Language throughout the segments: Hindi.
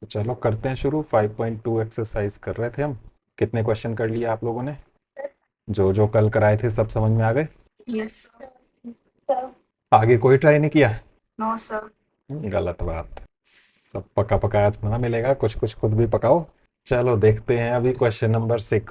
तो चलो करते हैं शुरू। 5.2 एक्सरसाइज कर रहे थे हम। कितने क्वेश्चन कर लिए आप लोगों ने? जो जो कल कराए थे सब समझ में आ गए? यस। आगे कोई ट्राई नहीं किया? No sir. गलत बात। सब पका पकाया तो ना मिलेगा, कुछ कुछ खुद भी पकाओ। चलो देखते हैं अभी क्वेश्चन नंबर 6।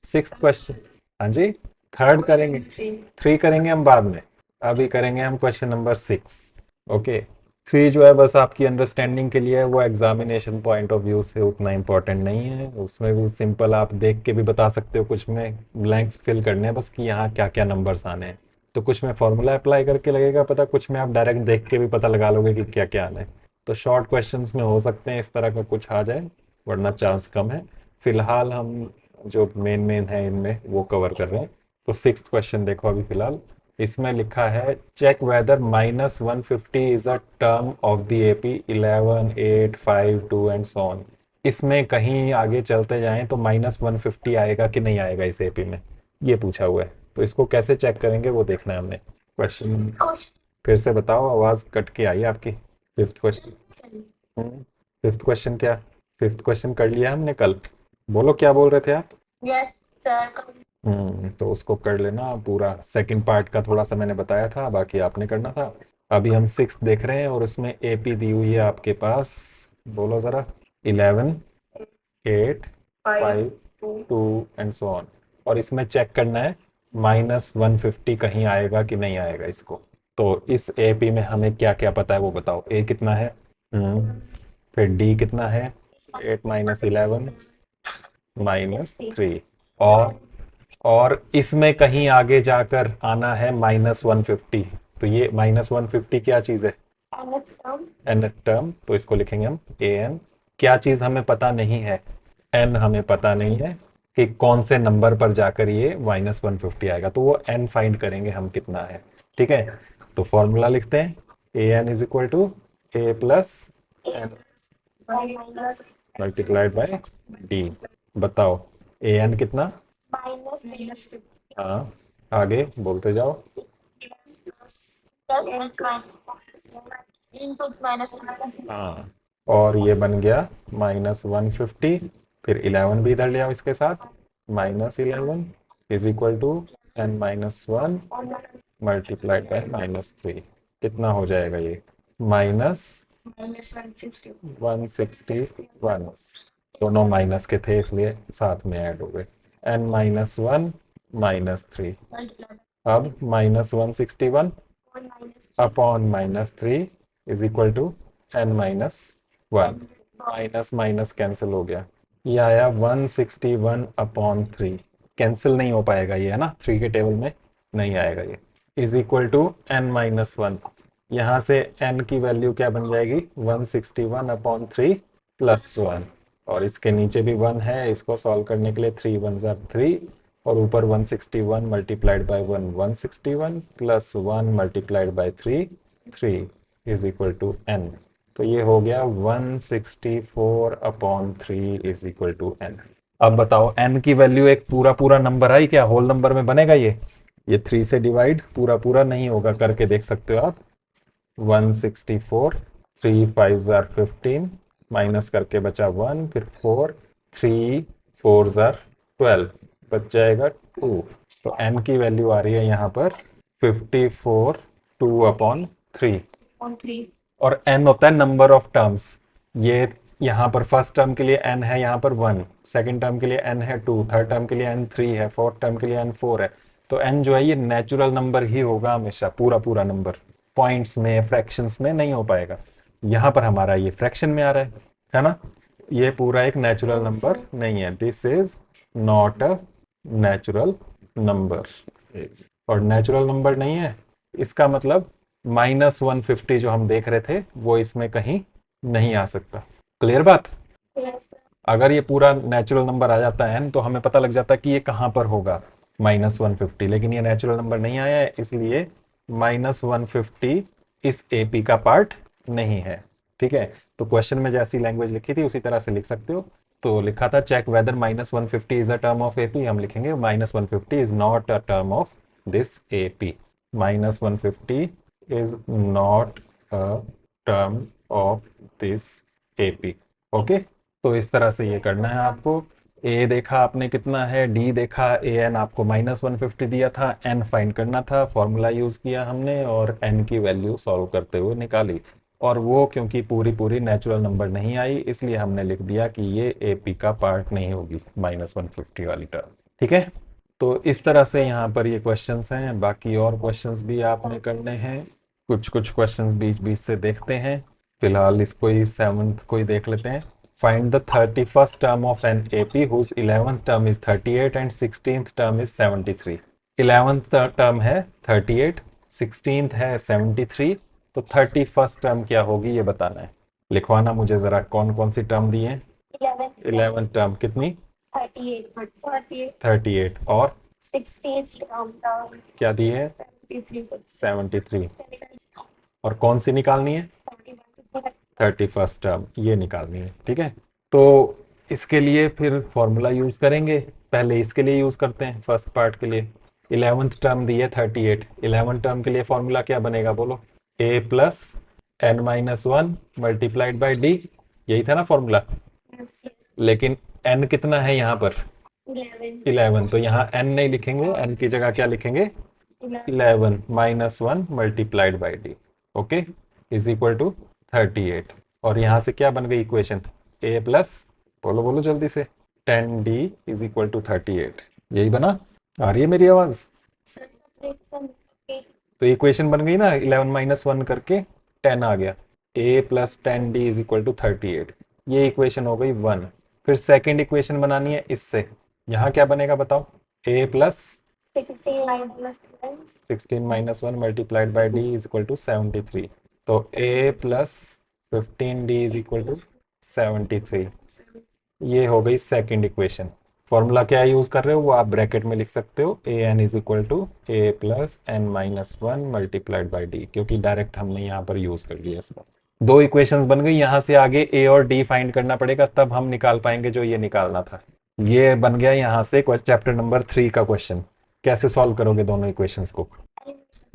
Sixth question. हाँ जी। थर्ड करेंगे। थ्री। 3 करेंगे हम बाद में। अभी करेंगे हम क्वेश्चन नंबर 6। ओके। 3 जो है बस आपकी अंडरस्टैंडिंग के लिए है, वो एग्जामिनेशन पॉइंट ऑफ व्यू से उतना इम्पोर्टेंट नहीं है। उसमें भी सिंपल आप देख के भी बता सकते हो, कुछ में ब्लैंक्स फिल करने हैं बस कि यहाँ क्या क्या नंबर्स आने हैं। तो कुछ में फॉर्मूला अप्लाई करके लगेगा पता, कुछ में आप डायरेक्ट देख के भी पता लगा लोगे कि क्या क्या आना है। तो शॉर्ट क्वेश्चंस में हो सकते हैं इस तरह का कुछ आ जाए, वरना चांस कम है। फिलहाल हम जो मेन मेन है इनमें वो कवर कर रहे हैं। तो 6th क्वेश्चन देखो अभी फिलहाल। इसमें लिखा है check whether -150 is a term of the AP 11, 8, 5, 2 and so on. इसमें कहीं आगे चलते जाएं तो -150 आएगा कि नहीं आएगा इस एपी में, ये पूछा हुआ है। तो इसको कैसे चेक करेंगे वो देखना है हमने। क्वेश्चन फिर से बताओ, आवाज कट के आई आपकी। 5th question. 5th क्वेश्चन क्या? 5th क्वेश्चन कर लिया हमने कल। बोलो क्या बोल रहे थे आप? Yes sir. तो उसको कर लेना पूरा। सेकंड पार्ट का थोड़ा सा मैंने बताया था, बाकी आपने करना था। अभी हम 6 देख रहे हैं और उसमें एपी दी हुई है आपके पास। बोलो जरा। 11, 8, five 5, two 2 and so on. और इसमें चेक करना है -150 कहीं आएगा कि नहीं आएगा इसको। तो इस एपी में हमें क्या क्या पता है वो बताओ। ए कितना है? फिर डी कितना है? 8 - 11 -3। और और इसमें कहीं आगे जाकर आना है -150। तो ये -150 क्या चीज है? N term. तो इसको लिखेंगे हम ए एन। क्या चीज हमें पता नहीं है? एन हमें पता नहीं है कि कौन से नंबर पर जाकर ये -150 आएगा, तो वो एन फाइंड करेंगे हम कितना है। ठीक है। तो फॉर्मूला लिखते हैं। A n is equal to a plus n multiplied by d. बताओ ए एन कितना? माइनस हाँ, आगे बोलते जाओ। हाँ, और ये बन गया -150। फिर 11 भी इधर ले आओ इसके साथ। -11 is equal to n-1 multiplied by -3। कितना हो जाएगा ये? माइनस -160। 161। दोनों माइनस के थे इसलिए साथ में ऐड हो गए। n-1 -3। अब -161 upon -3 is equal to n-1। Minus minus cancel हो गया। ये आया 161/3। कैंसिल नहीं हो पाएगा ये, है ना, 3 के टेबल में नहीं आएगा ये। Is equal to n-1। यहाँ से n की वैल्यू क्या बन जाएगी? 161/3 +1। और इसके नीचे भी 1 है, इसको सॉल्व करने के लिए 3 1 ज़ा 3। और ऊपर 161 multiplied by 1 161 plus 1 multiplied by 3 3 is equal to n। तो ये हो गया 164/3 इज इक्वल टू n। अब बताओ n की वैल्यू एक पूरा पूरा नंबर आई क्या? होल नंबर में बनेगा ये 3 से डिवाइड पूरा पूरा नहीं होगा, करके देख सकते हो आप। 164, 3 5 ज़ार 15, माइनस करके बचा 1, फिर 4, 3 4 ज़ार 12, बच जाएगा 2। तो n की वैल्यू आ रही है यहाँ पर 54 2/3। और n होता है नंबर ऑफ टर्म्स। ये यहाँ पर फर्स्ट टर्म के लिए n है यहाँ पर 1, सेकंड टर्म के लिए n है 2, थर्ड टर्म के लिए n 3 है, फोर्थ टर्म के लिए n 4 है। तो n जो है ये नेचुरल नंबर ही होगा हमेशा, पूरा पूरा नंबर। पॉइंट्स में फ्रैक्शंस में नहीं हो पाएगा। यहाँ पर हमारा ये फ्रैक्शन में आ रहा है ना। ये पूरा एक नेचुरल नंबर नहीं है। This is not a natural number. और नेचुरल नंबर नहीं है, इसका मतलब -150 जो हम देख रहे थे वो इसमें कहीं नहीं आ सकता। क्लियर बात? अगर ये पूरा नेचुरल नंबर आ जाता है तो हमें पता लग जाता है कि ये कहाँ पर होगा -150। लेकिन ये नेचुरल नंबर नहीं आया है, इसलिए -150 इस एपी का पार्ट नहीं है। ठीक है। तो क्वेश्चन में जैसी लैंग्वेज लिखी थी उसी तरह से लिख सकते हो। तो लिखा था check whether -150 is a term of AP, हम लिखेंगे -150 is not a term of this AP. -150 is not a term of this AP। Okay, तो इस तरह से ये करना है आपको। ए देखा आपने कितना है, डी देखा, ए एन आपको -150 दिया था, एन फाइंड करना था, फॉर्मूला यूज किया हमने और एन की वैल्यू सॉल्व करते हुए निकाली। और वो क्योंकि पूरी पूरी नेचुरल नंबर नहीं आई, इसलिए हमने लिख दिया कि ये ए पी का पार्ट नहीं होगी -150 वाली टर्म। ठीक है, तो इस तरह से यहाँ पर ये क्वेश्चंस हैं। बाकी और क्वेश्चंस भी आपने करने हैं, कुछ कुछ क्वेश्चंस बीच बीच से देखते हैं। फिलहाल इसको ही 7th को ही देख लेते हैं। Find the 31st term of an AP whose 11th term is 38 and 16th term is 73। 11th term है 38, 16th है 73, तो 31st टर्म क्या होगी ये बताना है। लिखवाना मुझे जरा कौन कौन सी टर्म दी है। 11th टर्म कितनी? 38 और 16 क्या दी है? 73। और कौन सी निकालनी है? 31st टर्म, ये निकालनी है। ठीक है, तो इसके लिए फिर फॉर्मूला यूज करेंगे। पहले इसके लिए यूज करते हैं फर्स्ट पार्ट के लिए। 11th टर्म दी है 38, 11th टर्म के लिए फॉर्मूला क्या बनेगा बोलो? a plus n minus 1 multiplied by D, यही था ना फॉर्मूला। लेकिन n कितना है यहाँ पर? 11, तो यहाँ n नहीं लिखेंगे, n की जगह क्या लिखेंगे? 11 minus 1 multiplied by d, okay, is equal to 38। और यहाँ से क्या बन गई इक्वेशन? a प्लस, बोलो बोलो जल्दी से, 10d इज इक्वल टू 38। यही बना? आ रही है मेरी आवाज? तो इक्वेशन बन गई ना, 11 माइनस 1 करके 10 आ गया, a plus 10d is equal to 38। ये इक्वेशन हो गई 1। फिर सेकेंड इक्वेशन बनानी है इससे। यहाँ क्या बनेगा बताओ? a plus 16 minus 1 multiplied by d is equal to 73। तो a plus 15d is equal to 73। ये हो गई सेकंड इक्वेशन। फॉर्मूला क्या यूज कर रहे हो वो आप ब्रैकेट में लिख सकते हो, a n is equal to a plus n minus 1 multiplied by d, क्योंकि डायरेक्ट हमने यहाँ पर यूज कर दिया इसका। दो इक्वेशंस बन गई। यहाँ से आगे ए और डी फाइंड करना पड़ेगा, तब हम निकाल पाएंगे जो ये निकालना था। ये बन गया यहाँ से चैप्टर नंबर 3 का क्वेश्चन। कैसे सॉल्व करोगे दोनों इक्वेशंस को?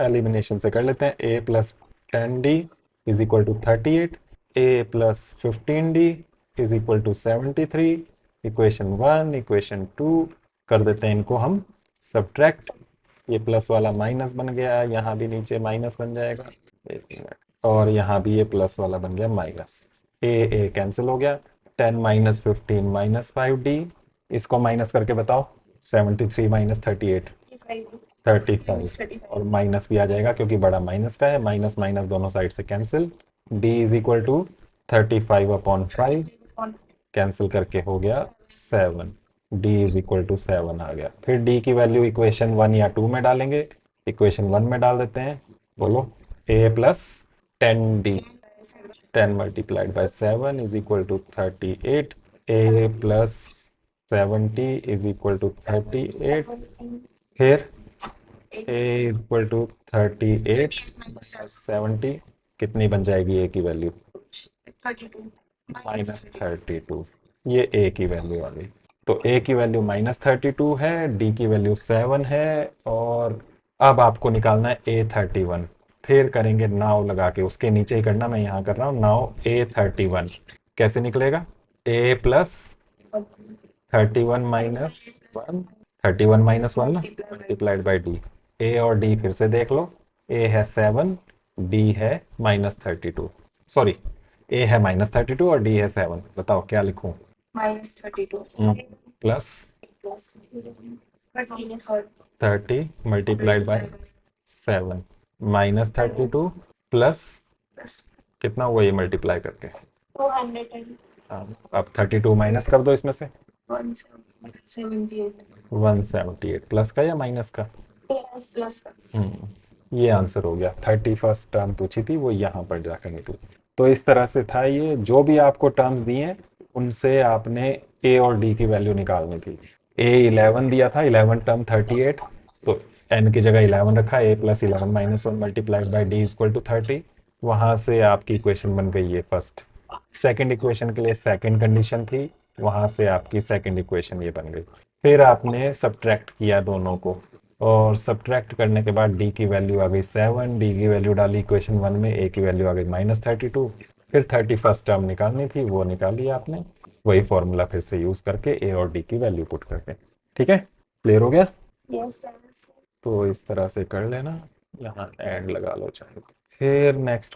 एलिमिनेशन से कर लेते हैं। a plus 10d is equal to 38, a plus 15d is equal to 73। Equation 1, equation 2 कर देते हैं इनको हम सब्ट्रैक्ट। ये प्लस वाला माइनस बन गया, यहाँ भी नीचे माइनस बन जाएगा, एक मिनट, और यहाँ भी ये प्लस वाला बन गया माइनस। ए कैंसिल हो गया, 10 माइनस 15 माइनस 5d, इसको माइनस करके बताओ, 73 माइनस 38 35, और माइनस भी आ जाएगा क्योंकि बड़ा माइनस का है, माइनस माइनस दोनों साइड से cancel. d is equal to 35/5 cancel करके हो गया 7। d इज इक्वल टू 7 आ गया। फिर d की वैल्यू इक्वेशन 1 या 2 में डालेंगे। इक्वेशन 1 में डाल देते हैं, बोलो a plus 10d, 10 multiplied by 7 is equal to 38, a plus 70 is equal to 38। फिर a इज इक्वल टू 38 70, कितनी बन जाएगी a की वैल्यू? -32। ये a की वैल्यू आ गई। तो a की वैल्यू -32 है, d की वैल्यू 7 है, और अब आपको निकालना है a31। फिर करेंगे नाव लगा के, उसके नीचे ही करना, मैं यहाँ कर रहा हूँ नाव a31। कैसे निकलेगा? a प्लस 31 माइनस 1, 31 माइनस 1 ना, मल्टीप्लाइड बाई डी। a और d फिर से देख लो, a है 7, d है -32, सॉरी a है -32 और d है 7। बताओ क्या लिखूं? -32 प्लस 30 मल्टीप्लाइड बाय 7 -32 प्लस कितना हुआ ये मल्टीप्लाई करके? 200 अब 32 माइनस कर दो इसमें से, 178 178 प्लस का या माइनस का? प्लस ये आंसर हो गया। 31st टर्म पूछी थी वो यहाँ पर जाकर निकली। तो इस तरह से था ये। जो भी आपको टर्म्स दिए हैं उनसे आपने a और d की वैल्यू निकालनी थी। a 11 दिया था, 11 टर्म 38, तो n की जगह 11 रखा, a plus 11 minus 1 multiplied by d equal to 30। वहां से आपकी इक्वेशन बन गई ये फर्स्ट। सेकंड इक्वेशन के लिए सेकंड कंडीशन थी, वहां से आपकी सेकंड इक्वेशन ये बन गई। फिर आपने सब्ट्रैक्ट किया दोनों को, और सब्ट्रैक्ट करने के बाद d की वैल्यू आ गई 7, d की वैल्यू डाली इक्वेशन 1 में, a की वैल्यू आ गई -32, फिर 31st टर्म निकालनी थी, वो निकाली आपने, वही फॉर्मूला फिर से यूज करके ए और डी की वैल्यू पुट करके। ठीक है, क्लियर हो गया? Yes, sir. तो इस तरह से कर लेना, यहाँ एंड लगा लो चाहे तो। फिर नेक्स्ट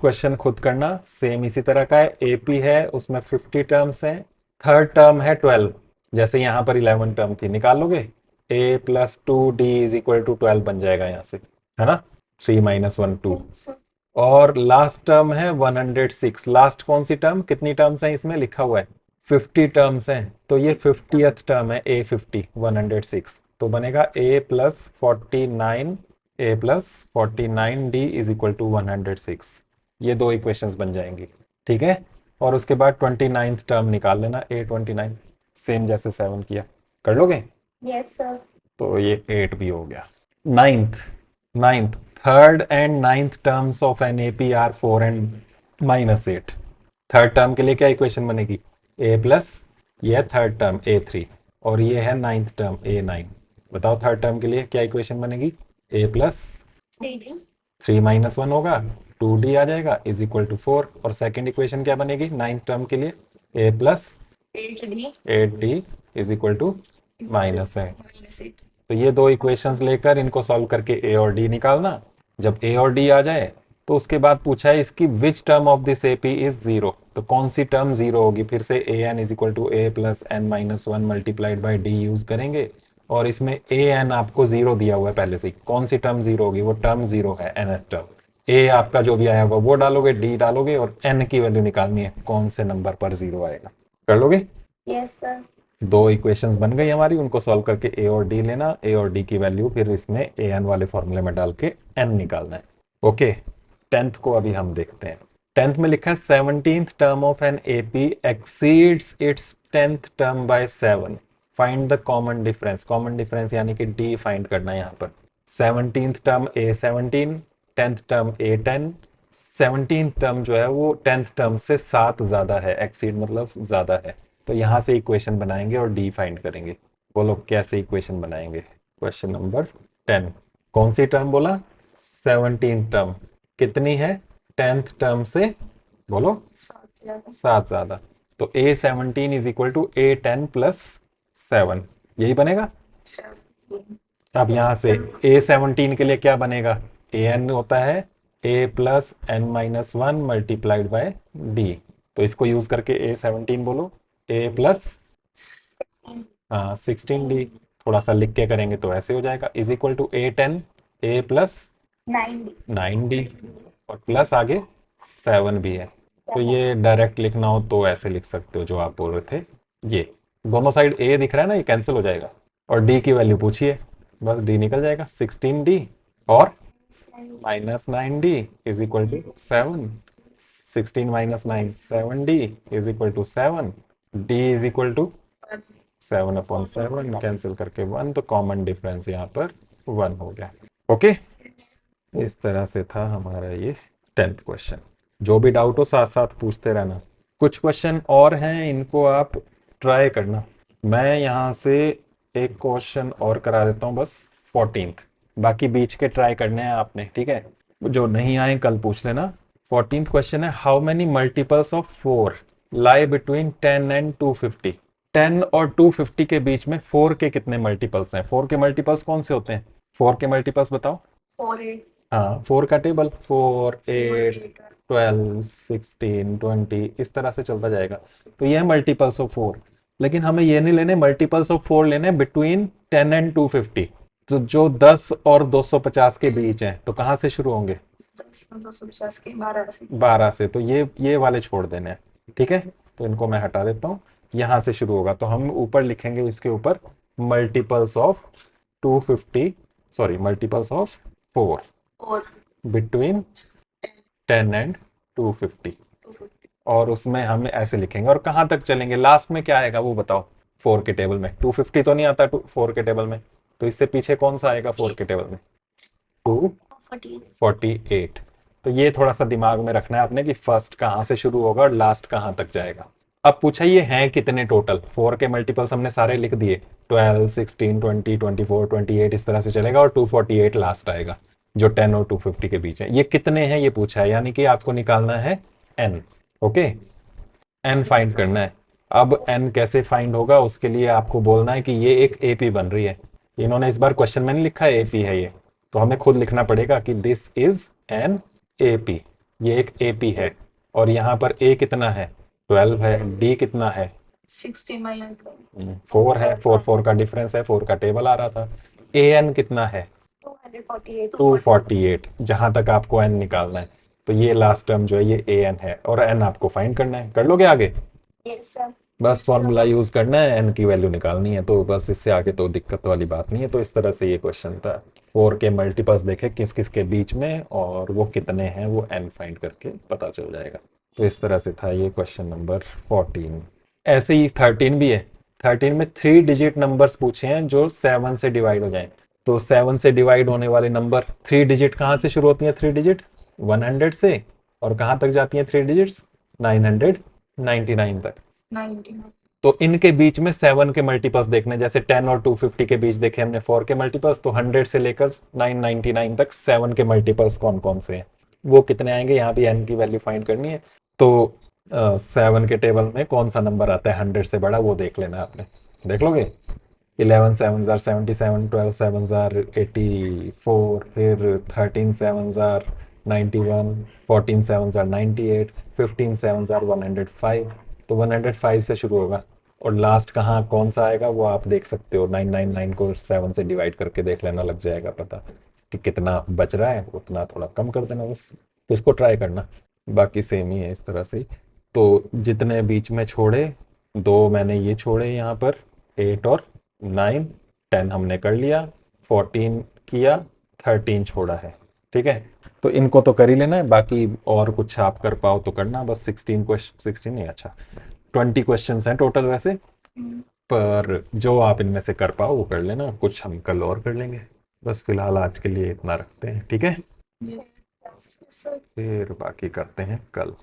क्वेश्चन खुद करना, सेम इसी तरह का है। एपी है, उसमें 50 टर्म्स हैं, थर्ड टर्म है 12, जैसे यहाँ पर 11 टर्म थी, निकाल लोगे। A plus 2d is equal to 12 बन जाएगा यहाँ से, है ना, 3 माइनस 1 2। Yes, sir. और लास्ट टर्म है 106। लास्ट कौन सी टर्म, कितनी टर्म्स हैं इसमें लिखा हुआ है, 50 टर्म्स हैं, तो ये 50th टर्म है ए 50 106, तो बनेगा a plus 49, a plus 49d is equal to 106। ये दो इक्वेशंस बन जाएंगी। ठीक है, और उसके बाद 29th टर्म निकाल लेना, ए 29, सेम जैसे 7 किया, कर लोगे? Yes, sir. तो ये 8 भी हो गया। Ninth third and ninth terms of an AP are 4 and -8। Third term के लिए क्या इक्वेशन बनेगी, ए प्लस, ये है थर्ड टर्म A3, और ये है नाइन्थ टर्म A9। बताओ थर्ड टर्म के लिए क्या इक्वेशन बनेगी, ए प्लस 3D. 3 माइनस 1 होगा, 2d आ जाएगा इज इक्वल टू 4। और सेकेंड इक्वेशन क्या बनेगी नाइन्थ टर्म के लिए, a plus 8D. 8d is equal to minus है। -8. तो ये दो इक्वेशंस लेकर इनको सॉल्व करके ए और डी निकालना। जब ए और डी आ जाए तो उसके बाद पूछा है इसकी which term of this AP is zero, तो कौन सी टर्म जीरो होगी, फिर से a n is equal to a plus n minus 1 multiplied by d use करेंगे। और इसमें ए एन आपको जीरो दिया हुआ है पहले से ही, कौन सी टर्म जीरो होगी, वो टर्म जीरो है एन टर्म। ए आपका जो भी आया होगा वो डालोगे, डी डालोगे, और एन की वैल्यू निकालनी है कौन से नंबर पर जीरो आएगा। कर लोगे? Yes, sir. दो इक्वेशंस बन गई हमारी, उनको सॉल्व करके ए और डी लेना, ए और डी की वैल्यू फिर इसमें ए एन वाले फॉर्मूले में डाल के एन निकालना है। ओके, 10th को अभी हम देखते हैं। 10th में लिखा है 17th term of an AP exceeds its 10th term by 7, find the common difference. Common difference यानी कि डी फाइंड करना है यहाँ पर। 17th term A17, 10th term A10, 17th term जो है वो 10th टर्म से 7 ज्यादा है, एक्सीड मतलब ज्यादा है, तो यहां से इक्वेशन बनाएंगे और डी फाइंड करेंगे। बोलो कैसे इक्वेशन बनाएंगे। क्वेश्चन नंबर 10, कौन सी टर्म बोला, 17th टर्म, कितनी है 10th टर्म से, बोलो 7 ज्यादा, तो A17 is equal to A10 plus 7, यही बनेगा। 7. अब यहां से A17 के लिए क्या बनेगा, an होता है a plus n minus 1 multiplied by d, तो इसको यूज करके A17 बोलो, a प्लस 16d, थोड़ा सा लिख के करेंगे तो ऐसे हो जाएगा, is equal to A10 a plus 9d और प्लस आगे 7 भी है। तो ये डायरेक्ट लिखना हो तो ऐसे लिख सकते हो जो आप बोल रहे थे, ये दोनों साइड a दिख रहा है ना, ये कैंसिल हो जाएगा, और d की वैल्यू पूछिए, बस d निकल जाएगा, 16d और minus 9d is equal to 7, 16 minus 9 7d is equal to 7, d is equal to 7 upon 7, cancel करके 1, तो कॉमन डिफरेंस यहाँ पर 1 हो गया। ओके, इस तरह से था हमारा ये 10th क्वेश्चन। जो भी डाउट हो साथ साथ पूछते रहना। कुछ क्वेश्चन और हैं, इनको आप ट्राई करना। मैं यहाँ से एक क्वेश्चन और करा देता हूँ बस, 14th, बाकी बीच के ट्राई करने हैं आपने, ठीक है, जो नहीं आए कल पूछ लेना। 14th क्वेश्चन है, how many multiples of 4 lie between 10 and 250। 10 और 250 के बीच में 4 के कितने मल्टीपल्स हैं, 4 के मल्टीपल्स कौन से होते हैं, 4 के मल्टीपल्स बताओ। 4, 8. हाँ, 4 का टेबल, 4 8 12 16 20 इस तरह से चलता जाएगा, तो ये है मल्टीपल्स ऑफ 4। लेकिन हमें ये नहीं लेने, मल्टीपल्स ऑफ 4 लेने बिटवीन 10 एंड 250, तो जो 10 और 250 के बीच हैं, तो कहाँ से शुरू होंगे, 250 के 12 से. 12 से, तो ये वाले छोड़ देने हैं, ठीक है, तो इनको मैं हटा देता हूँ, यहाँ से शुरू होगा, तो हम ऊपर लिखेंगे इसके ऊपर multiples of 250, sorry multiples of 4 और बिटवीन 10 एंड 250, 250. और उसमें हम ऐसे लिखेंगे, और कहाँ तक चलेंगे, लास्ट में क्या आएगा वो बताओ। 4 के टेबल में 250 तो नहीं आता 4 के टेबल में, तो इससे पीछे कौन सा आएगा 4 के टेबल में, 248। तो ये थोड़ा सा दिमाग में रखना है आपने कि फर्स्ट कहाँ से शुरू होगा और लास्ट कहाँ तक जाएगा। अब पूछा ये हैं कितने टोटल, 4 के मल्टीपल्स हमने सारे लिख दिए, 12 16 20 24 28 इस तरह से चलेगा, और 248 लास्ट आएगा। जो 10 और 250 के बीच है। ये कितने हैं ये पूछा है, यानी कि आपको निकालना है n। ओके, n फाइंड करना है। अब n कैसे फाइंड होगा, उसके लिए आपको बोलना है कि ये एक एपी बन रही है। इन्होंने इस बार क्वेश्चन में नहीं लिखा है एपी है ये, तो हमें खुद लिखना पड़ेगा कि दिस इज एन एपी, ये एक एपी है। और यहाँ पर a कितना है, 12 है, d कितना है, 60 minus 12 4 है, 4 का डिफरेंस है, 4 का टेबल आ रहा था। an कितना है, 248 248, जहां तक आपको n निकालना है। तो ये लास्ट टर्म जो है ये an है, और n आपको फाइंड करना है। कर लोगे आगे, yes sir बस फॉर्मूला यूज करना है, n की वैल्यू निकालनी है, तो बस इससे आगे तो दिक्कत वाली बात नहीं है। तो इस तरह से ये क्वेश्चन था। 4 के मल्टीपल्स देखे किस किस के बीच में और वो कितने हैं, वो n फाइंड करके पता चल जाएगा। तो इस तरह से था ये क्वेश्चन नंबर 14। ऐसे ही 13 भी है। 13 में 3 डिजिट नंबर्स पूछे हैं जो 7 से डिवाइड हो जाएं। तो 7 से डिवाइड होने वाले नंबर 3 डिजिट कहाँ से शुरू होती हैं, 3 डिजिट 100 से, और कहाँ तक जाती हैं 3 डिजिट्स, 999 तक। 19 तो इनके बीच में 7 के मल्टीपल्स देखने, जैसे 10 और 250 के बीच देखे हमने 4 के मल्टीपल्स, तो 100 से लेकर 999 तक 7 के मल्टीपल्स कौन कौन से हैं, वो कितने आएंगे, यहाँ भी n की वैल्यू फाइंड करनी है। तो 7 के टेबल में कौन सा नंबर आता है 100 से बड़ा, वो देख लेना आपने। देख लोगे, 11 7s are 77, 12 7s are 84, फिर 13 7s are 91, 14 7s are 98, 15 7s are 105। तो 105 से शुरू होगा, और लास्ट कहाँ कौन सा आएगा वो आप देख सकते हो। 999 को 7 से डिवाइड करके देख लेना, लग जाएगा पता कि कितना बच रहा है, उतना थोड़ा कम कर देना बस। तो इसको ट्राई करना, बाकी सेम ही है इस तरह से। तो जितने बीच में छोड़े, 2 मैंने ये छोड़े यहाँ पर, 8 और 9, 10 हमने कर लिया, 14 किया, 13 छोड़ा है। ठीक है, तो इनको तो कर ही लेना है, बाकी और कुछ आप कर पाओ तो करना। बस 16 क्वेश्चन, 16 नहीं, अच्छा 20 क्वेश्चंस हैं टोटल वैसे, पर जो आप इनमें से कर पाओ वो कर लेना, कुछ हम कल और कर लेंगे। बस फिलहाल आज के लिए इतना रखते हैं, ठीक है, yes sir फिर बाकी करते हैं कल।